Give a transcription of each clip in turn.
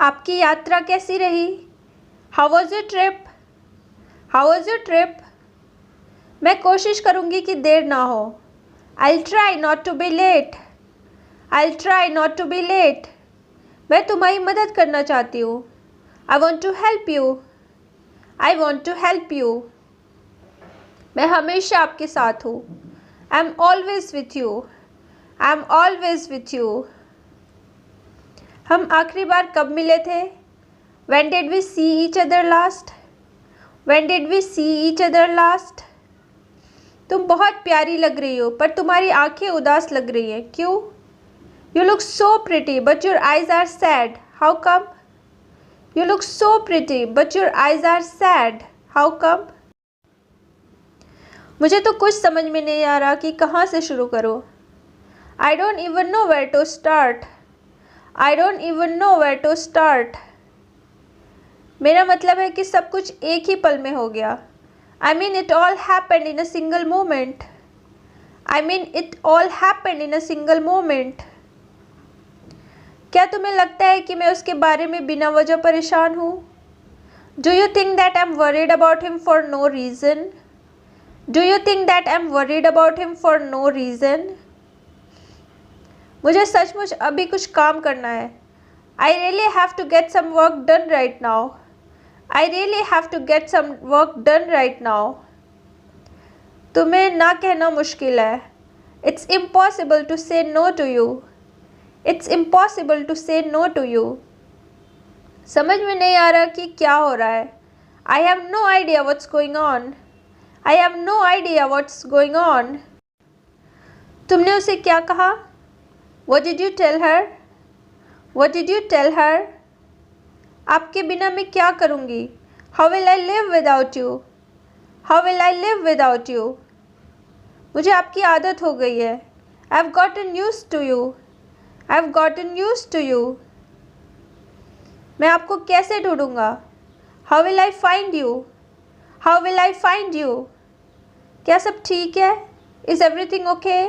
आपकी यात्रा कैसी रही? How was your trip? How was your trip? मैं कोशिश करूँगी कि देर ना हो। I'll try not to be late. I'll try not to be late. मैं तुम्हारी मदद करना चाहती हूँ। I want to help you. I want to help you. मैं हमेशा आपके साथ हूँ। I'm always with you. I'm always with you. हम आखिरी बार कब मिले थे? When did we see each other last? When did we see each other last? तुम बहुत प्यारी लग रही हो पर तुम्हारी आंखें उदास लग रही हैं। क्यों? You look so pretty but your eyes are sad. How come? You look so pretty but your eyes are sad. How come? मुझे तो कुछ समझ में नहीं आ रहा कि कहाँ से शुरू करूँ। I don't even know where to start. I don't even know where to start. मेरा मतलब है कि सब कुछ एक ही पल में हो गया। I mean it all happened in a single moment. I mean it all happened in a single moment. क्या तुम्हें लगता है कि मैं उसके बारे में बिना वजह परेशान हूँ? Do you think that I'm worried about him for no reason? Do you think that I'm worried about him for no reason? मुझे सचमुच अभी कुछ काम करना है। I really have to get some work done right now. I really have to get some work done right now. तुम्हें ना कहना मुश्किल है। It's impossible to say no to you. It's impossible to say no to you. समझ में नहीं आ रहा कि क्या हो रहा है। I have no idea what's going on. I have no idea what's going on. तुमने उसे क्या कहा? What did you tell her? What did you tell her? आपके बिना मैं क्या करूँगी? How will I live without you? How will I live without you? मुझे आपकी आदत हो गई है। I've gotten used to you. I've gotten used to you. मैं आपको कैसे ढूंढूंगा? How will I find you? How will I find you? क्या सब ठीक है? Is everything okay?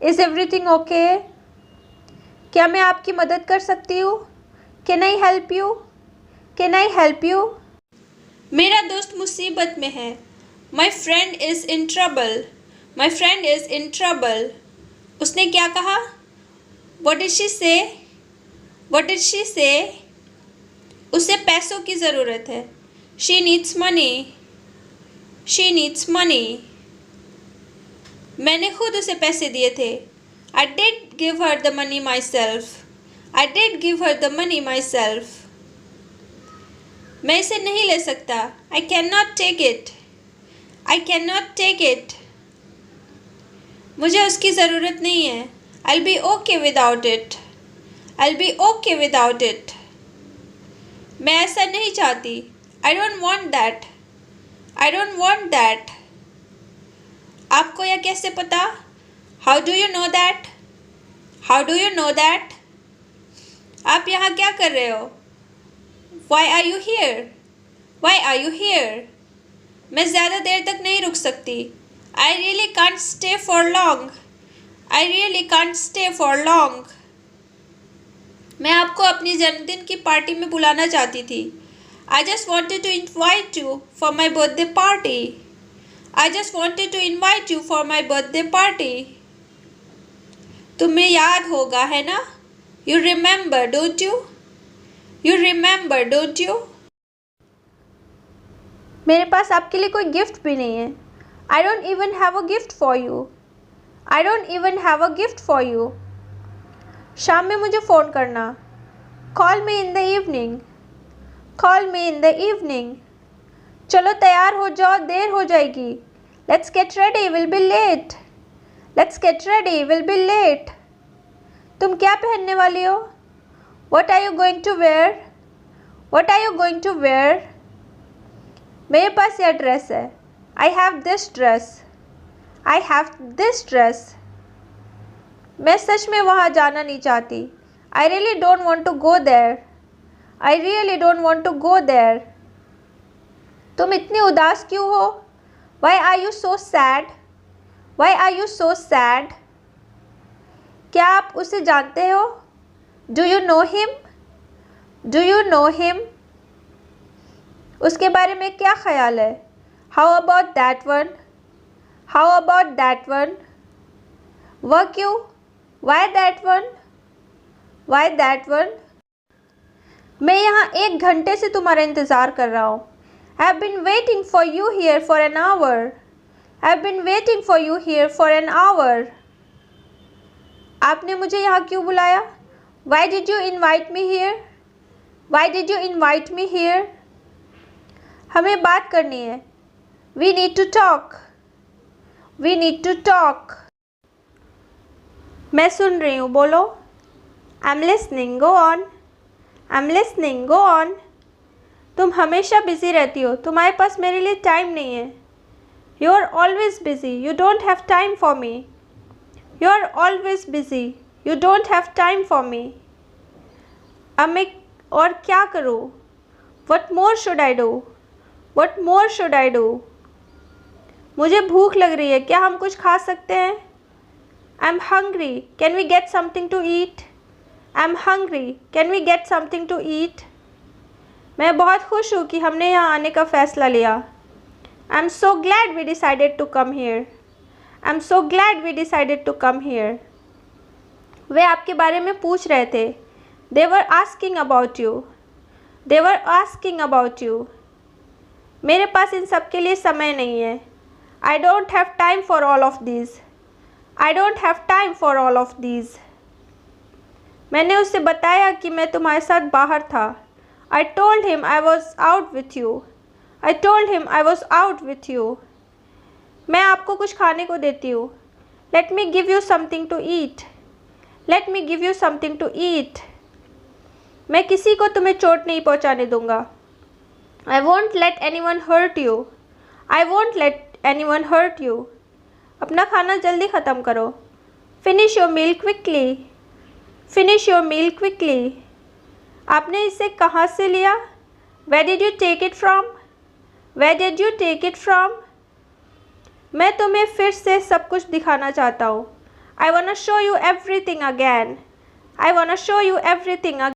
Is everything okay? क्या मैं आपकी मदद कर सकती हूँ? Can I help you? Can I help you? मेरा दोस्त मुसीबत में है। My friend is in trouble. My friend is in trouble. उसने क्या कहा? What did she say? What did she say? उसे पैसों की ज़रूरत है। She needs money. She needs money. मैंने खुद उसे पैसे दिए थे। I did give her the money myself. I did give her the money myself. मैं इसे नहीं ले सकता। I cannot take it. I cannot take it. मुझे उसकी ज़रूरत नहीं है। I'll be okay without it. I'll be okay without it. मैं ऐसा नहीं चाहती। I don't want that. I don't want that. आपको यह कैसे पता? How do you know that? How do you know that? आप यहाँ क्या कर रहे हो? Why are you here? Why are you here? मैं ज़्यादा देर तक नहीं रुक सकती। I really can't stay for long. I really can't stay for long. मैं आपको अपनी जन्मदिन की पार्टी में बुलाना चाहती थी। I just wanted to invite you for my birthday party. I just wanted to invite you for my birthday party. तुम्हें याद होगा है ना? You remember, don't you? You remember, don't you? मेरे पास आपके लिए कोई गिफ्ट भी नहीं है। I don't even have a gift for you. I don't even have a gift for you. शाम में मुझे फ़ोन करना। Call me in the evening. Call me in the evening. चलो तैयार हो जाओ, देर हो जाएगी। Let's get ready, we'll be late. Let's get ready, we'll be late. तुम क्या पहनने वाली हो? What are you going to wear? What are you going to wear? मेरे पास यह ड्रेस है। I have this dress. I have this dress. मैं सच में वहाँ जाना नहीं चाहती। I really don't want to go there. I really don't want to go there. तुम इतनी उदास क्यों हो? Why are you so sad? Why are you so sad? क्या आप उसे जानते हो? Do you know him? Do you know him? उसके बारे में क्या ख्याल है? How about that one? How about that one? वह क्यों? Why that one? Why that one? मैं यहाँ 1 घंटे से तुम्हारा इंतज़ार कर रहा हूँ। I have been waiting for you here for an hour. I have been waiting for you here for an hour. आपने मुझे यहाँ क्यों बुलाया? Why did you invite me here? Why did you invite me here? हमें बात करनी है। We need to talk. We need to talk. मैं सुन रही हूँ, बोलो। I am listening, go on. I am listening, go on. तुम हमेशा बिज़ी रहती हो, तुम्हारे पास मेरे लिए टाइम नहीं है। You are always busy, you don't have time for me. You are always busy, you don't have time for me. अब मैं और क्या करूँ? What more should I do? What more should I do? मुझे भूख लग रही है, क्या हम कुछ खा सकते हैं? I am hungry, can we get something to eat? I am hungry, can we get something to eat? मैं बहुत खुश हूँ कि हमने यहाँ आने का फ़ैसला लिया। I am so glad we decided to come here. I am so glad we decided to come here. वे आपके बारे में पूछ रहे थे। They were asking about you. They were asking about you. मेरे पास इन सब के लिए समय नहीं है। I don't have time for all of these. I don't have time for all of these. मैंने उससे बताया कि मैं तुम्हारे साथ बाहर था। I told him I was out with you. I told him I was out with you. मैं आपको कुछ खाने को देती हूँ। Let me give you something to eat. Let me give you something to eat. मैं किसी को तुम्हें चोट नहीं पहुँचाने दूँगा। I won't let anyone hurt you. I won't let anyone hurt you. अपना खाना जल्दी ख़त्म करो। Finish your meal quickly. Finish your meal quickly. आपने इसे कहाँ से लिया? Where did you take it from? Where did you take it from? मैं तुम्हें फिर से सब कुछ दिखाना चाहता हूँ। I wanna show you everything again. I wanna show you everything again.